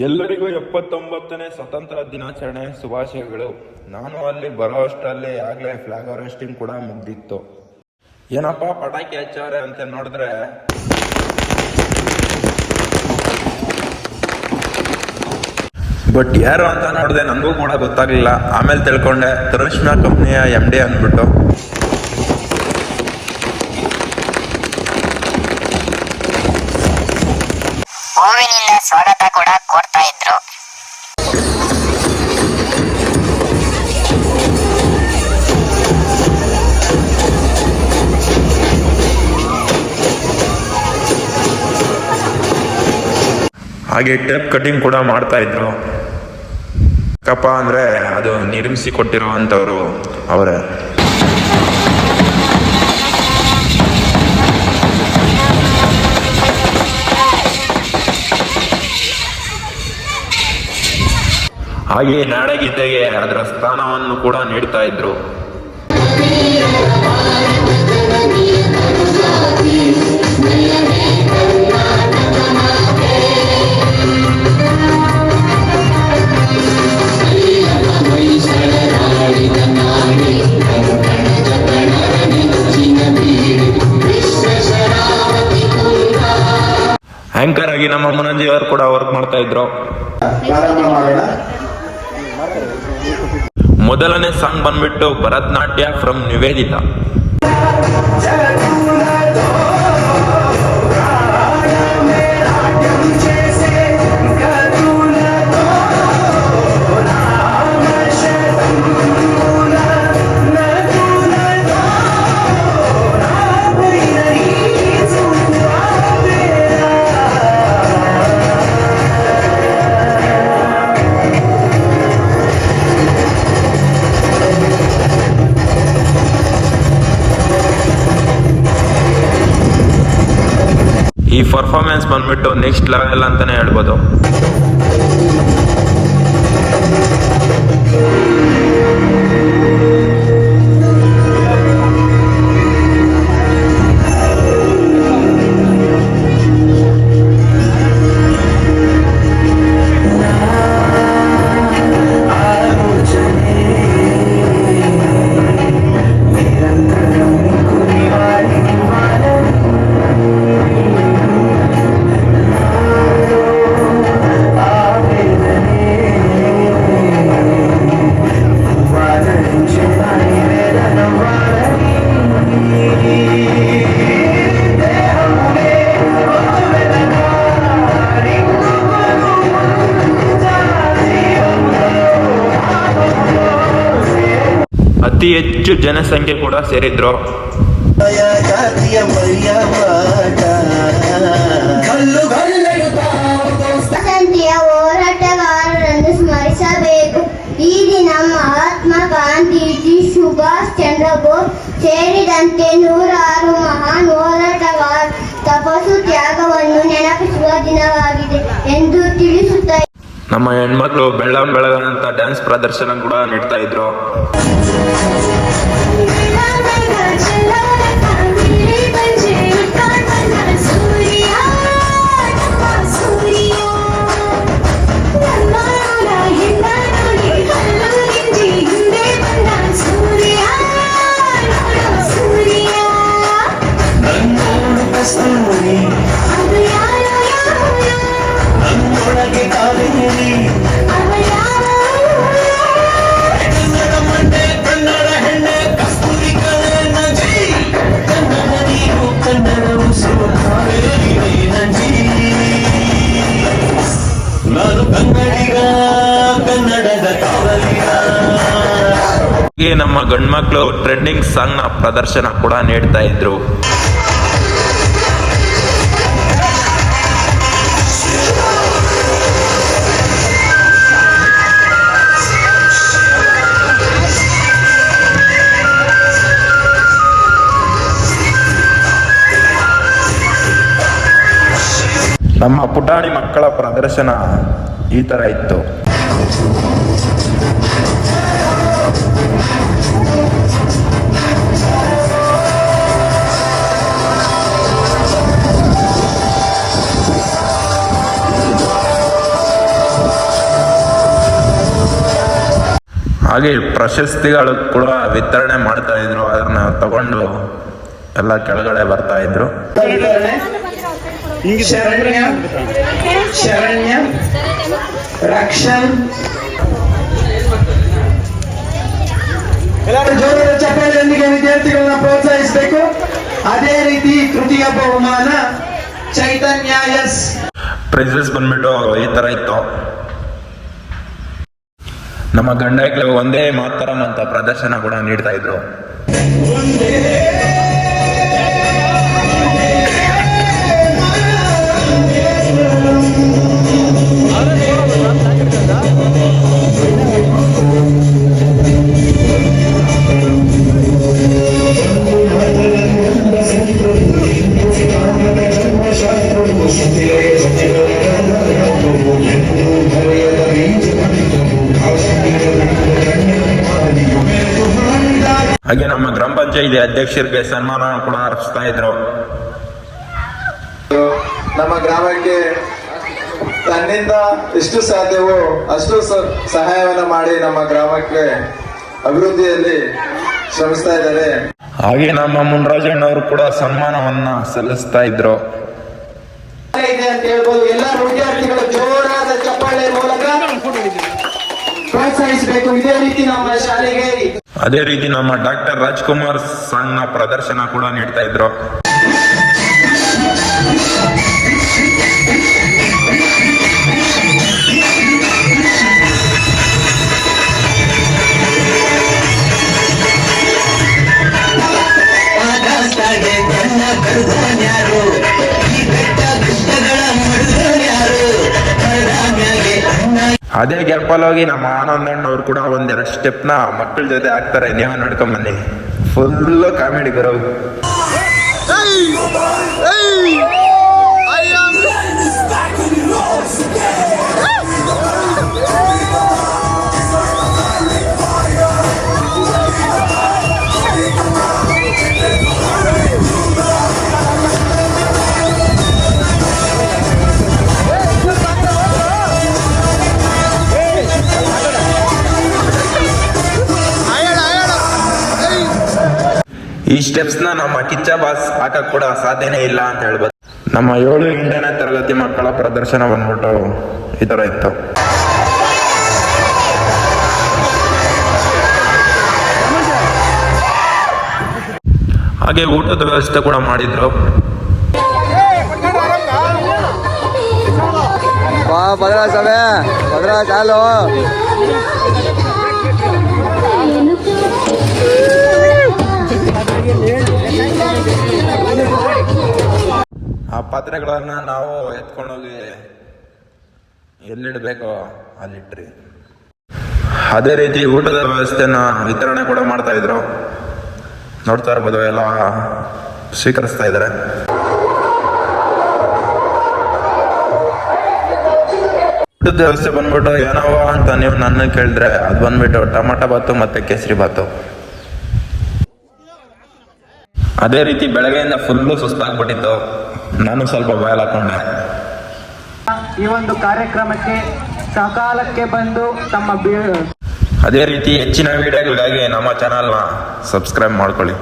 ಎಲ್ಲರಿಗೂ 79ನೇ ಸ್ವತಂತ್ರ ದಿನಾಚರಣೆ ಶುಭಾಶಯಗಳು. ನಾನು ಅಲ್ಲಿ ಬರೋ ಅಷ್ಟರಲ್ಲಿ ಆಗ್ಲೇ ಫ್ಲಾಗ್ ಹಾರ್ವೆಸ್ಟಿಂಗ್ ಕೂಡ ಮುಗ್ದಿತ್ತು. ಏನಪ್ಪಾ ಪಟಾಕಿ ಹಚ್ಚವ್ರೆ ಅಂತ ನೋಡಿದ್ರೆ ಬಟ್ ಯಾರು ಅಂತ ನೋಡಿದೆ, ನನಗೂ ಕೂಡ ಗೊತ್ತಾಗ್ಲಿಲ್ಲ. ಆಮೇಲೆ ತಿಳ್ಕೊಂಡೆ ತರುಷ್ಮಾ ಕಂಪ್ನಿಯ MD ಅಂದ್ಬಿಟ್ಟು. ಹೂವಿನಿಂದ ಸ್ವಾಗತ ಕೂಡ ಕೋರ್ತಾ ಇದ್ರು. ಹಾಗೆ ಟೇಪ್ ಕಟಿಂಗ್ ಕೂಡ ಮಾಡ್ತಾ ಇದ್ರು. ಕಪ್ಪ ಅಂದ್ರೆ ಅದು ನಿರ್ಮಿಸಿ ಕೊಟ್ಟಿರುವಂತವ್ರು ಅವರೇ. ಹಾಗೆ ನಾಡಗೀತೆಗೆ ಅದರ ಸ್ಥಾನವನ್ನು ಕೂಡ ನೀಡ್ತಾ ಇದ್ರು. ಆಂಕರ್ ಆಗಿ ನಮ್ಮ ಮುನಂಜಿ ಅವರು ಕೂಡ ವರ್ಕ್ ಮಾಡ್ತಾ ಇದ್ರು. ಮೊದಲನೇ ಸಾಂಗ್ ಬಂದ್ಬಿಟ್ಟು ಭರತನಾಟ್ಯ ಫ್ರಮ್ ನಿವೇದಿತಾ. ಈ ಪರ್ಫಾರ್ಮೆನ್ಸ್ ಬಂದ್ಬಿಟ್ಟು ನೆಕ್ಸ್ಟ್ ಲೆವೆಲ್ ಅಂತಾನೆ ಹೇಳ್ಬೋದು. ಅತಿ ಹೆಚ್ಚು ಜನಸಂಖ್ಯೆ ಕೂಡ ಸೇರಿದ್ರು. ಸ್ವಾತಂತ್ರ್ಯ ಹೋರಾಟಗಾರರನ್ನು ಸ್ಮರಿಸಬೇಕು. ಈ ದಿನ ಮಹಾತ್ಮ ಗಾಂಧೀಜಿ, ಸುಭಾಷ್ ಚಂದ್ರ ಬೋಸ್ ಸೇರಿದಂತೆ 106 ಮಹಾನ್ ಹೋರಾಟಗಾರ ತಪಸ್ಸು ತ್ಯಾಗವನ್ನು ನೆನಪಿಸುವ ದಿನವಾಗಿದೆ ಎಂದು ತಿಳಿಸುತ್ತಾರೆ. ನಮ್ಮ ಹೆಣ್ಮಕ್ಳು ಬೆಳಗಂತ ಡ್ಯಾನ್ಸ್ ಪ್ರದರ್ಶನ ಕೂಡ ನೀಡ್ತಾ ಇದ್ರು. ನಮ್ಮ ಗಂಡ್ಮಕ್ಳು ಟ್ರೆಂಡಿಂಗ್ ಸಾಂಗ್ ನ ಪ್ರದರ್ಶನ ಕೂಡ ನೀಡ್ತಾ ಇದ್ರು. ನಮ್ಮ ಪುಟಾಣಿ ಮಕ್ಕಳ ಪ್ರದರ್ಶನ ಈ ತರ ಇತ್ತು. ಹಾಗೆ ಪ್ರಶಸ್ತಿಗಳು ಕೂಡ ವಿತರಣೆ ಮಾಡ್ತಾ ಇದ್ರು, ಅದನ್ನ ತಗೊಂಡು ಎಲ್ಲ ಕೆಳಗಡೆ ಬರ್ತಾ ಇದ್ರು. ಶರಣ್ಯ ರಕ್ಷಣ್ ಎಲ್ಲರೂ ಜೋರಾದ ಚಪ್ಪಾಳೆಯೊಂದಿಗೆ ವಿದ್ಯಾರ್ಥಿಗಳನ್ನ ಪ್ರೋತ್ಸಾಹಿಸಬೇಕು. ಅದೇ ರೀತಿ ತೃತೀಯ ಬಹುಮಾನ ಚೈತನ್ಯ ಎಸ್. ಪ್ರೈಸಸ್ ಬಂದ್ಬಿಟ್ಟು ಈ ತರ ಇತ್ತು. ನಮ್ಮ ಗಂಡಕ್ಕೆ ಒಂದೇ ಮಾತರಂ ಅಂತ ಪ್ರದರ್ಶನ ಕೂಡ ನೀಡ್ತಾ ಇದ್ರು. ಹಾಗೆ ನಮ್ಮ ಗ್ರಾಮ ಪಂಚಾಯತಿ ಅಧ್ಯಕ್ಷರಿಗೆ ಸನ್ಮಾನ ಕೂಡ ಅರ್ಪಿಸ್ತಾ ಇದ್ರು. ನಮ್ಮ ಗ್ರಾಮಕ್ಕೆ ತನ್ನಿಂದ ಎಷ್ಟು ಸಾಧ್ಯವೋ ಅಷ್ಟು ಸಹಾಯವನ್ನು ಮಾಡಿ ನಮ್ಮ ಗ್ರಾಮಕ್ಕೆ ಅಭಿವೃದ್ಧಿಯಲ್ಲಿ ಶ್ರಮಿಸ್ತಾ ಇದ್ದಾರೆ. ಹಾಗೆ ನಮ್ಮ ಮುನ್ರಾಜಣ್ಣವರು ಕೂಡ ಸನ್ಮಾನವನ್ನ ಸಲ್ಲಿಸ್ತಾ ಇದ್ರು. ಇದೆ ಅಂತ ಹೇಳ್ಬೋದು. ಎಲ್ಲ ವಿದ್ಯಾರ್ಥಿಗಳು ಜೋರಾದ ಚಪ್ಪಾಳೆ ಮೂಲಕ ಪ್ರೋತ್ಸಾಹಿಸಬೇಕು. ಇದೇ ರೀತಿ ನಮ್ಮ ಶಾಲೆಗೆ ಅದೇ ರೀತಿ ನಮ್ಮ ಡಾಕ್ಟರ್ ರಾಜ್ಕುಮಾರ್ ಸಾಂಗ್ ನ ಪ್ರದರ್ಶನ ಕೂಡ ನೀಡ್ತಾ ಇದ್ರು. ಅದೇ ಗ್ಯಾಪಲ್ಲಿ ಹೋಗಿ ನಮ್ಮ ಆನಂದಣ್ಣವ್ರು ಕೂಡ ಒಂದೆರಡು ಸ್ಟೆಪ್ನ ಮಕ್ಕಳ ಜೊತೆ ಹಾಕ್ತಾರೆ. ನೀವೇ ನೋಡ್ಕೊಂಡ್ ಬನ್ನಿ, ಫುಲ್ ಕಾಮಿಡಿ ಬರೋ. ಈ ಸ್ಟೆಪ್ಸ್ ನಮ್ಮ ಕಿಚ್ಚ ಬಾಸ್ ಹಾಕಕ್ ಕೂಡ ಸಾಧ್ಯನೇ ಇಲ್ಲ ಅಂತ ಹೇಳ್ಬೋದು. ನಮ್ಮ 7-8ನೇ ತರಗತಿ ಮಕ್ಕಳ ಪ್ರದರ್ಶನ ಬಂದ್ಬಿಟ್ಟು ಈ ತರ ಇತ್ತು. ಹಾಗೆ ಊಟದ ವ್ಯವಸ್ಥೆ ಕೂಡ ಮಾಡಿದ್ರು. ಆ ಪಾತ್ರೆಗಳನ್ನ ನಾವು ಎತ್ಕೊಂಡೋಗಿ ಎಲ್ಲಿಡ್ಬೇಕೋ ಅಲ್ಲಿಟ್ರಿ. ಅದೇ ರೀತಿ ಊಟದ ವ್ಯವಸ್ಥೆನ ವಿತರಣೆ ಕೂಡ ಮಾಡ್ತಾ ಇದ್ರು. ನೋಡ್ತಾ ಇರ್ಬೋದು, ಎಲ್ಲ ಸ್ವೀಕರಿಸ್ತಾ ಇದ್ದಾರೆ. ಊಟದ ವ್ಯವಸ್ಥೆ ಬಂದ್ಬಿಟ್ಟು ಏನವ ಅಂತ ನೀವು ನನ್ನ ಕೇಳಿದ್ರೆ ಅದು ಬಂದ್ಬಿಟ್ಟು ಟೊಮಾಟೊ ಬಾತು ಮತ್ತೆ ಕೇಸರಿ ಬಾತು. ಅದೇ ರೀತಿ ಬೆಳಗ್ಗೆಯಿಂದ ಫುಲ್ಲು ಸುಸ್ತಾಗ್ಬಿಟ್ಟಿತ್ತು. ನಾನು ಸ್ವಲ್ಪ ಬಾಯಲ್ ಹಾಕೊಂಡೆ. ಈ ಒಂದು ಕಾರ್ಯಕ್ರಮಕ್ಕೆ ಸಕಾಲಕ್ಕೆ ಬಂದು ತಮ್ಮ ಅದೇ ರೀತಿ ಹೆಚ್ಚಿನ ವಿಡಿಯೋಗಳಿಗಾಗಿ ನಮ್ಮ ಚಾನಲ್ನ ಸಬ್ಸ್ಕ್ರೈಬ್ ಮಾಡ್ಕೊಳ್ಳಿ.